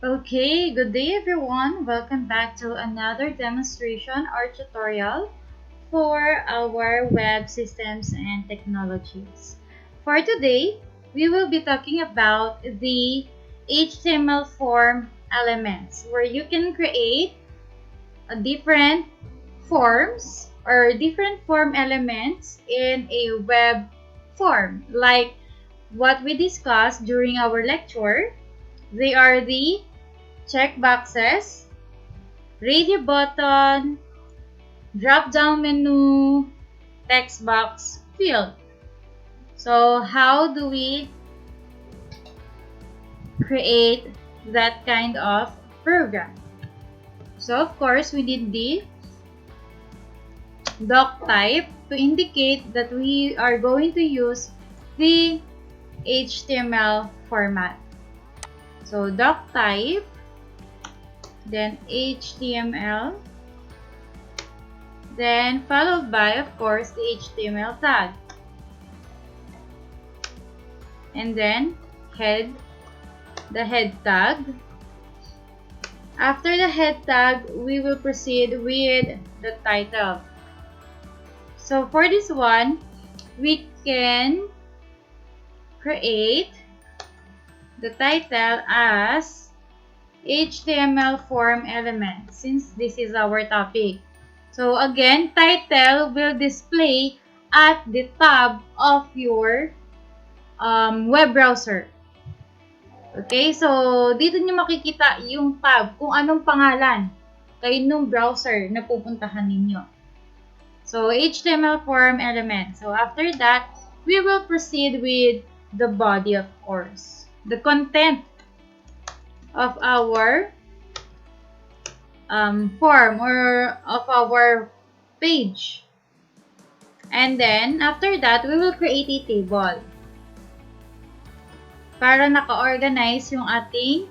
Okay, good day everyone. Welcome back to another demonstration or tutorial for our web systems and technologies. For today, we will be talking about the HTML form elements where you can create a different forms or different form elements in a web form like what we discussed during our lecture. They are the checkboxes, radio button, drop down menu, text box field. So how do we create that kind of program? So of course we need the doc type to indicate that we are going to use the HTML format. So doc type, then HTML, then followed by of course the HTML tag. And then the head tag. After the head tag, we will proceed with the title. So for this one, we can create the title as HTML form element since this is our topic. So again, title will display at the top of your web browser. Okay, so dito nyo makikita yung tab kung anong pangalan kayo nung browser na pupuntahan ninyo. So, HTML form element. So, after that, we will proceed with the body, of course. The content of our form or of our page. And then, after that, we will create a table para naka-organize yung ating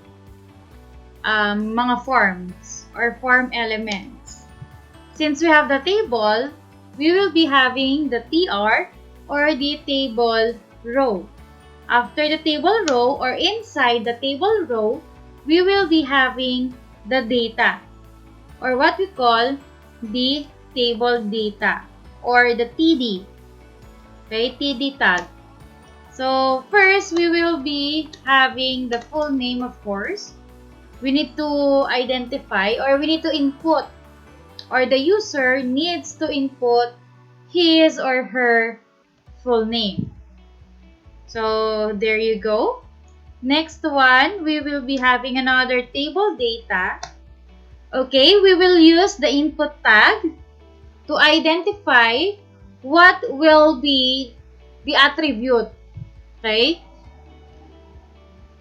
mga forms or form elements. Since we have the table, we will be having the TR or the table row. After the table row or inside the table row, we will be having the data or what we call the table data or the TD. Okay, TD tag. So first, we will be having the full name, of course. We need to identify or we need to input or the user needs to input his or her full name. So there you go. Next one, we will be having another table data. Okay, we will use the input tag to identify what will be the attribute, okay,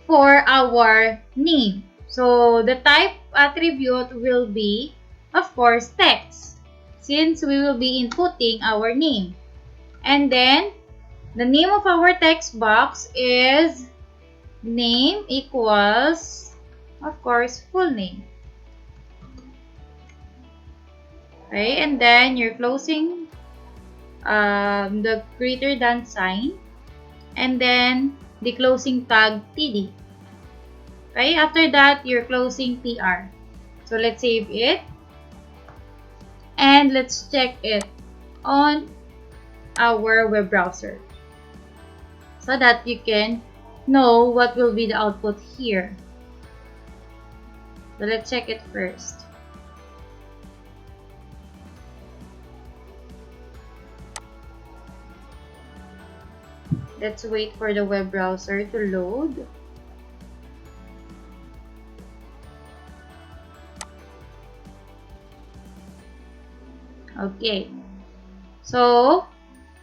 for our name. So the type attribute will be, of course, text, since we will be inputting our name. And then, the name of our text box is name equals, of course, full name. Okay, and then you're closing the greater than sign, and then the closing tag TD. Okay, after that, you're closing TR. So let's save it, and let's check it on our web browser so that you can know what will be the output here. So let's check it first. Let's wait for the web browser to load. Okay. So,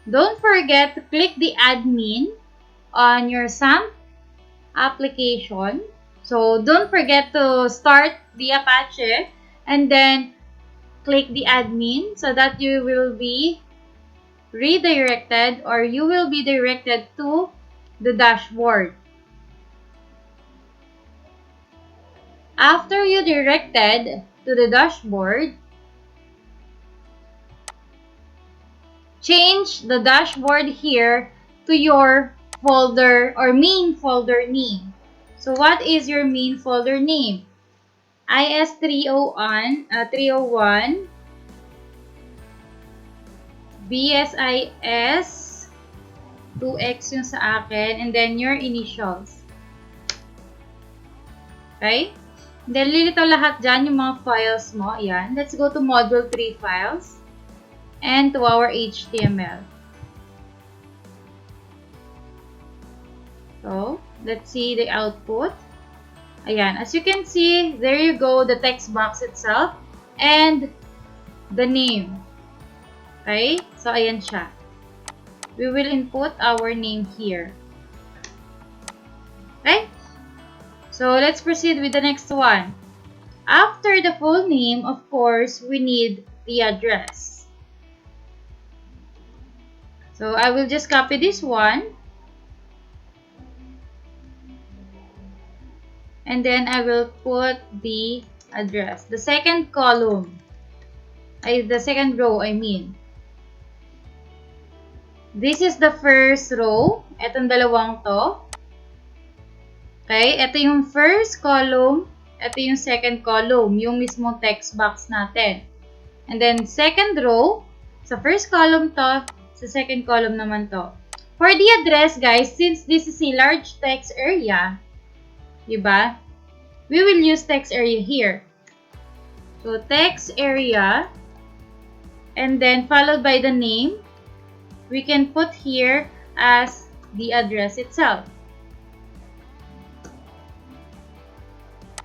don't forget to click the admin on your SAMP application. So, don't forget to start the Apache and then click the admin so that you will be redirected or you will be directed to the dashboard. After you directed to the dashboard, change the dashboard here to your folder or main folder name. So, what is your main folder name? IS301, 301, BSIS, 2X yung sa akin, and then your initials. Okay? Then, lilitaw lahat dyan yung mga files mo. Ayan. Let's go to Module 3 files and to our HTML. So, let's see the output. Ayan. As you can see, there you go, the text box itself and the name. Okay? So, ayan siya. We will input our name here. Okay? So, let's proceed with the next one. After the full name, of course, we need the address. So, I will just copy this one. And then I will put the address. The second column. The second row, I mean. This is the first row. Etong dalawang to. Okay? Ito yung first column. Ito yung second column. Yung mismong text box natin. And then, second row. Sa first column to. Sa second column naman to. For the address, guys, since this is a large text area, diba? We will use text area here. So, text area, and then followed by the name, we can put here as the address itself.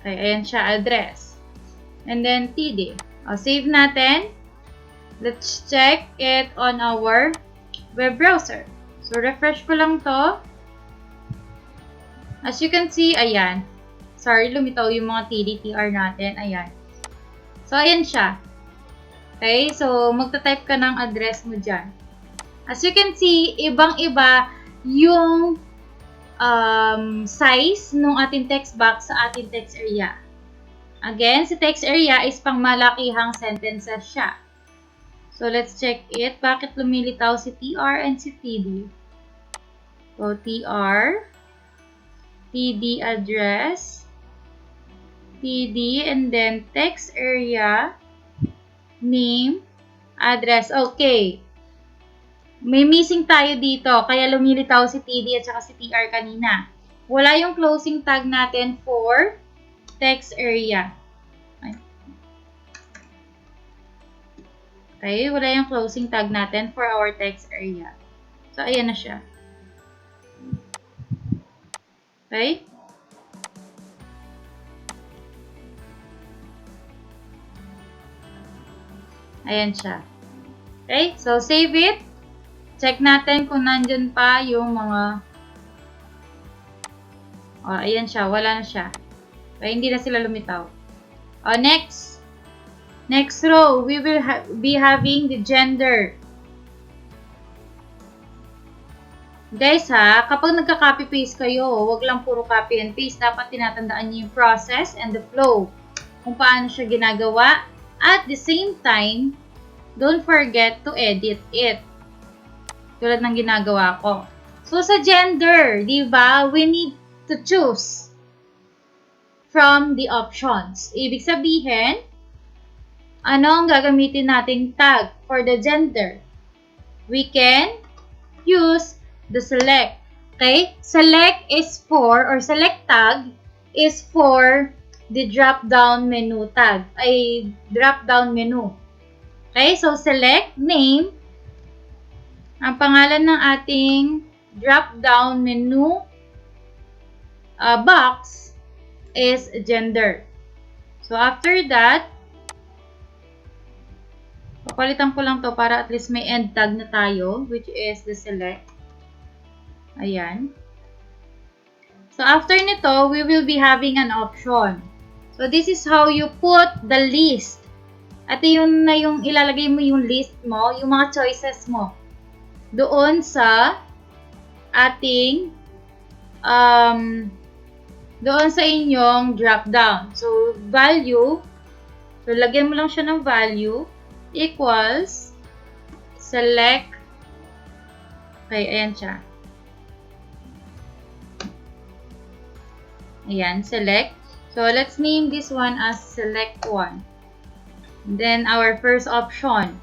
Okay, ayan siya, address. And then, TD. Save natin. Let's check it on our web browser. So, refresh ko lang to. As you can see, ayan. Sorry, lumitaw yung mga TDTR natin. Ayan. So, ayan siya. Okay? So, magta-type ka ng address mo dyan. As you can see, ibang-iba yung size ng ating text box sa ating text area. Again, si text area is pang malakihang sentences siya. So, let's check it. Bakit lumilitaw si TR and si TD? So, TR, TD address, TD, and then text area, name, address. Okay. May missing tayo dito, kaya lumilitaw si TD at saka si TR kanina. Wala yung closing tag natin for text area. Okay, wala yung closing tag natin for our text area. So, ayan na siya. Okay? Ayan siya. Okay? So, save it. Check natin kung nandyan pa yung mga... ayan siya. Wala na siya. Okay? Hindi na sila lumitaw. Next. Next row, we will be having the gender. Guys ha, kapag nagka-copy-paste kayo, wag lang puro copy and paste. Dapat tinatandaan niyo yung process and the flow. Kung paano siya ginagawa. At the same time, don't forget to edit it. Tulad ng ginagawa ko. So, sa gender, di ba, we need to choose from the options. Ibig sabihin, ano ang gagamitin nating tag for the gender? We can use the select. Okay? Select is for, or select tag is for the drop-down menu tag. Ay, drop-down menu. Okay? So, select name. Ang pangalan ng ating drop-down menu box is gender. So, after that, papalitan ko lang to para at least may end tag na tayo, which is the select. Ayan. So, after nito, we will be having an option. So, this is how you put the list. At yun na yung ilalagay mo yung list mo, yung mga choices mo. Doon sa ating, doon sa inyong drop down. So, value. So, lagyan mo lang siya ng value. Equals select. Okay, ayan siya. Ayan, select. So, let's name this one as select 1. Then, our first option.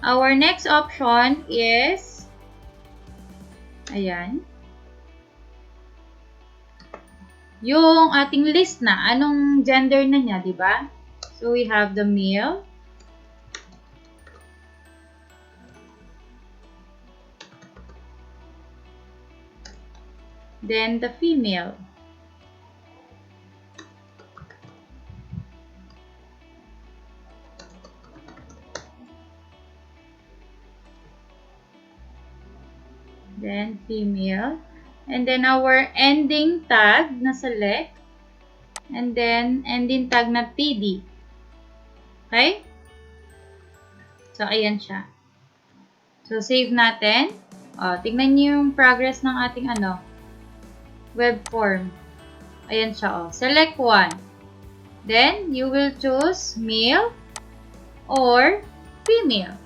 Our next option is, ayan, yung ating list na, anong gender na niya, di ba? So, we have the male. Then, the female. Then, female. And then, our ending tag na select. And then, ending tag na TD. Okay? So, ayan siya. So, save natin. Tignan niyo yung progress ng ating web form. Ayan siya, Select 1. Then, you will choose male or female.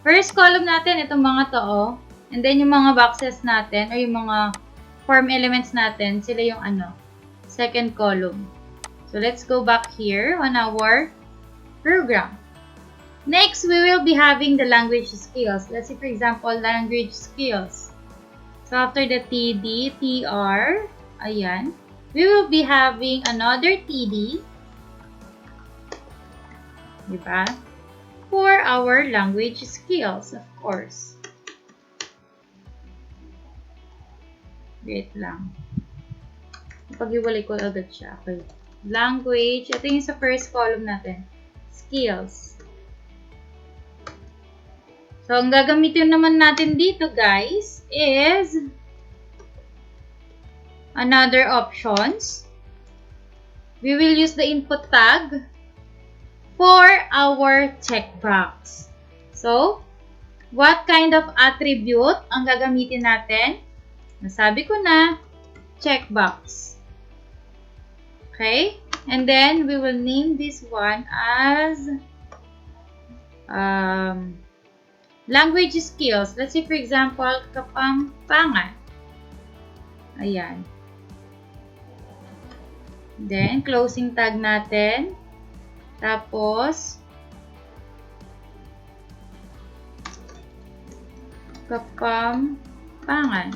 First column natin, itong mga to, And then, yung mga boxes natin, or yung mga form elements natin, sila yung second column. So, let's go back here on our program. Next, we will be having the language skills. Let's say, for example, language skills. So, after the TD, TR, ayan, we will be having another TD, diba? For our language skills, of course. Wait lang. Pag-iwalay ko agad siya. Okay. Language. Ito yung sa first column natin. Skills. So, ang gagamitin naman natin dito, guys, is another options. We will use the input tag for our checkbox. So, what kind of attribute ang gagamitin natin? Nasabi ko na, checkbox. Okay? And then, we will name this one as language skills. Let's say, for example, Kapampangan. Ayan. Then, closing tag natin. Tapos, Kapampangan.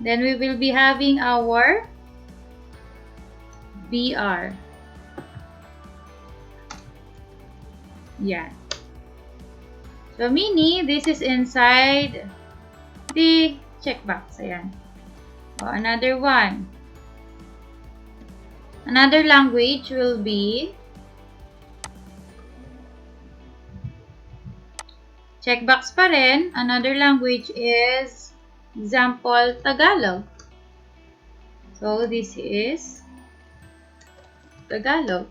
Then, we will be having our BR. Yan. So, meaning, this is inside the checkbox. Ayan. Another one. Another language will be checkbox pa rin. Another language is example, Tagalog. So, this is Tagalog.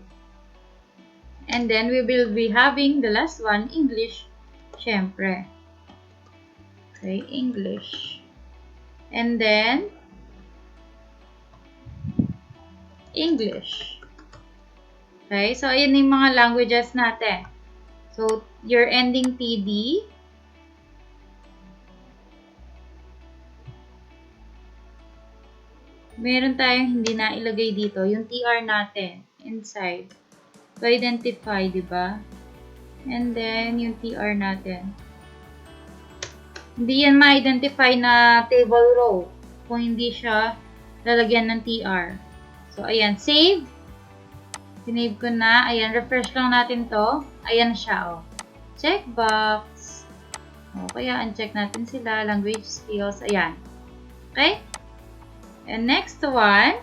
And then, we will be having the last one, English. Syempre. Okay, English. And then, English. Okay, so, ayan yung mga languages natin. So, your ending TD. Meron tayong hindi na ilagay dito, yung TR natin, inside. To identify, di ba? And then, yung TR natin. Hindi yan ma-identify na table row kung hindi siya lalagyan ng TR. So, ayan, save. Sinave ko na. Ayan, refresh lang natin to. Ayan siya, Checkbox. Kaya uncheck natin sila. Language skills. Ayan. Okay? And next one,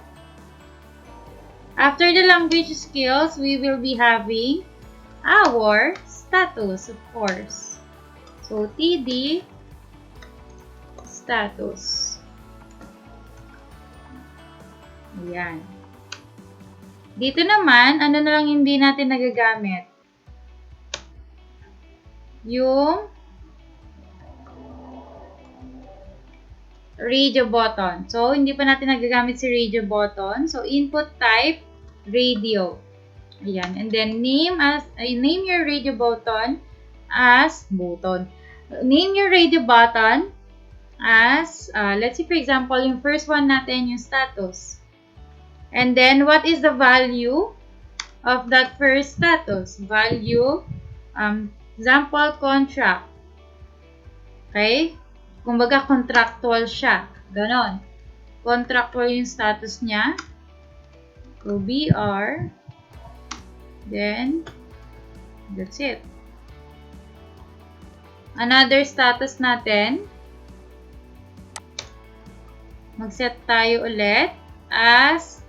after the language skills, we will be having our status, of course. So, TD, status. Ayan. Dito naman, ano na lang hindi natin nagagamit? Yung radio button. So, hindi pa natin nagagamit si radio button. So, input type, radio. Ayan. And then, name your radio button as button. Name your radio button as, let's say for example, yung first one natin, yung status. And then, what is the value of that first status? Value, example, contract. Okay? Kumbaga, contractual siya. Ganon. Contractual yung status niya. So, BR. Then, that's it. Another status natin. Mag-set tayo ulit as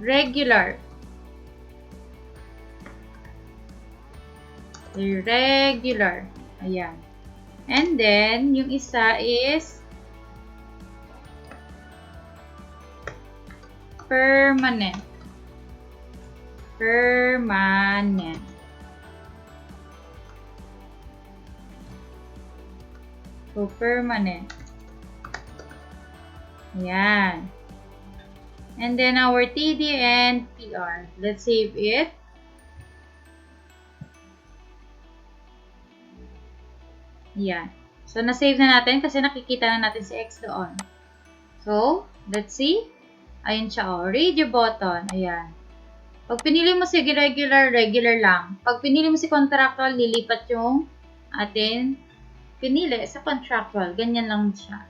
regular. Irregular. Ayan. And then, yung isa is permanent. Permanent. So, permanent. Ayan. And then, our TD and TR. Let's save it. Ayan. So, na-save na natin kasi nakikita na natin si X doon. So, let's see. Ayun siya, oh. Radio button. Ayan. Pag pinili mo si regular, regular lang. Pag pinili mo si contractual, lilipat yung atin pinili sa contractual. Ganyan lang siya.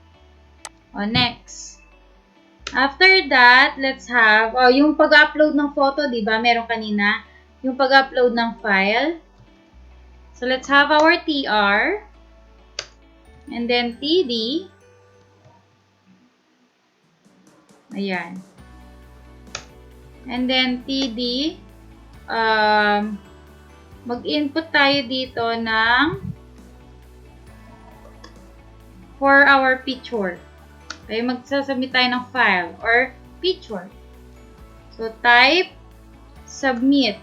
O, next. After that, let's have, yung pag-upload ng photo, diba? Meron kanina. Yung pag-upload ng file. So, let's have our TR. And then, TD. Ayan. And then, TD. Mag-input tayo dito ng for our picture. Okay, magsasubmit tayo ng file or picture. So, type submit.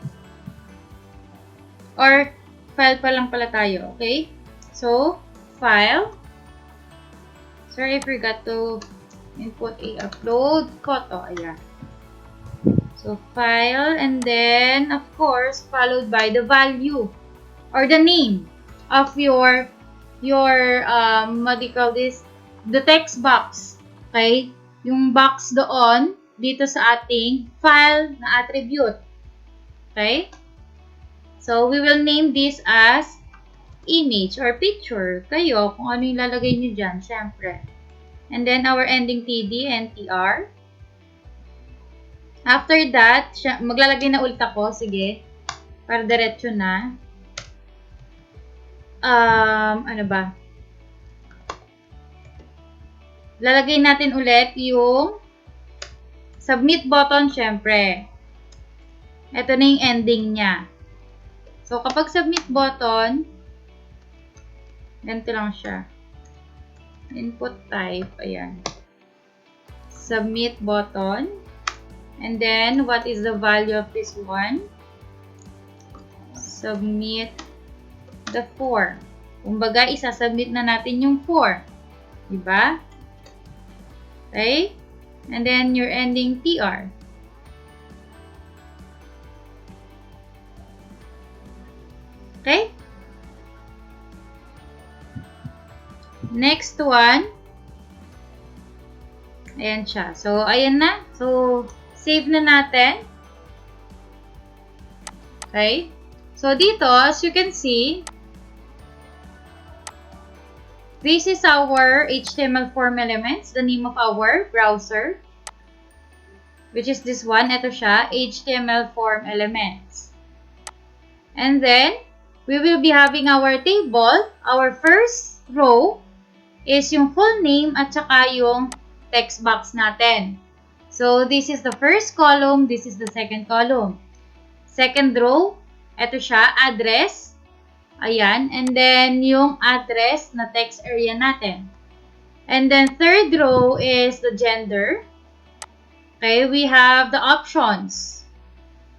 Or file pa lang pala tayo. Okay? So, file. Sorry, I forgot to input a upload photo. Ayan. So, file and then, of course, followed by the value or the name of your what do you call this? The text box. Okay? Yung box doon, dito sa ating file na attribute. Okay? So, we will name this as image or picture. Kayo, kung ano yung lalagay nyo dyan, syempre. And then, our ending TD and TR. After that, maglalagay na ulit ako. Sige. Para diretso na. Ano ba? Lalagay natin ulit yung submit button, syempre. Ito na yung ending niya. So, kapag submit button, ganito lang siya. Input type, ayan. Submit button. And then, what is the value of this one? Submit the 4. Kumbaga, isasubmit na natin yung 4. Diba? Okay? And then, your ending TR. Okay? Next one. Ayan siya. So, ayan na. So, save na natin. Okay? So, dito, as you can see, this is our HTML form elements, the name of our browser, which is this one. Ito siya, HTML form elements. And then, we will be having our table. Our first row is yung full name at saka yung text box natin. So, this is the first column. This is the second column. Second row, ito siya, address. Ayan. And then, yung address na text area natin. And then, third row is the gender. Okay, we have the options.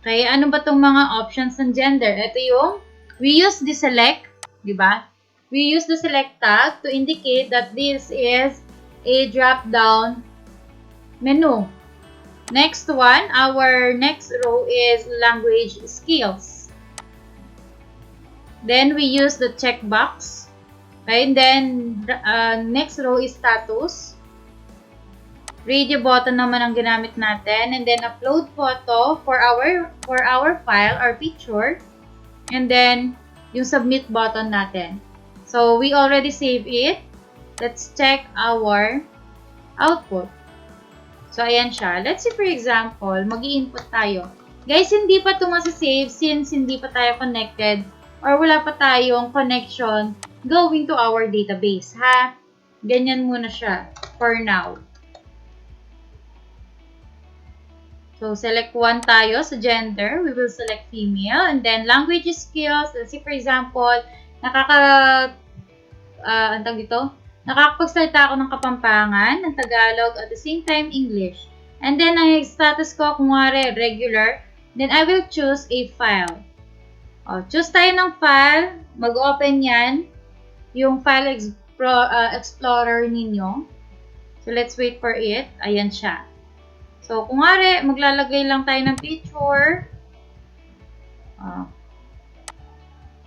Okay, ano ba itong mga options ng gender? Ito yung, we use the select, di ba? We use the select tag to indicate that this is a drop-down menu. Next one, our next row is language skills. Then we use the checkbox. Okay, and then next row is status. Radio button naman ang ginamit natin, and then upload photo for our file or picture, and then yung submit button natin. So we already save it. Let's check our output. So ayan siya. Let's say for example, mag-i-input tayo. Guys, hindi pa ito masasave since hindi pa tayo connected or wala pa tayong connection going to our database, ha? Ganyan muna siya for now. So, select 1 tayo sa gender. We will select female. And then, language skills. Let's say, for example, nakakapagsalita ako ng Kapampangan, ng Tagalog, at the same time, English. And then, ang status ko, kunwari, regular. Then, I will choose a file. Choose tayo ng file. Mag-open yan. Yung file explorer ninyo. So, let's wait for it. Ayan siya. So, kung nga maglalagay lang tayo ng picture.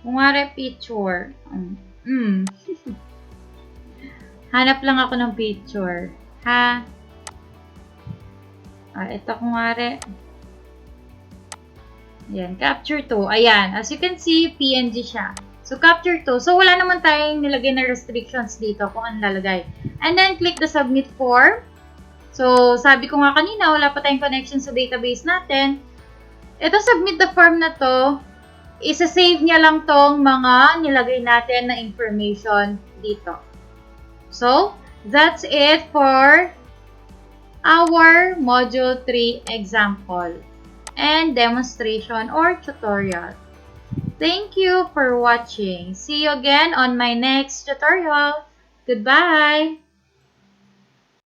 Kung nga picture. Hanap lang ako ng picture. Ha? Ito kung nga Ayan, capture to. Ayan, as you can see, PNG siya. So, capture to. So, wala naman tayong nilagay na restrictions dito kung ano lalagay. And then, click the submit form. So, sabi ko nga kanina, wala pa tayong connection sa database natin. Ito, submit the form na to, isa-save niya lang tong mga nilagay natin na information dito. So, that's it for our Module 3 example and demonstration or tutorial. Thank you for watching. See you again on my next tutorial. Goodbye!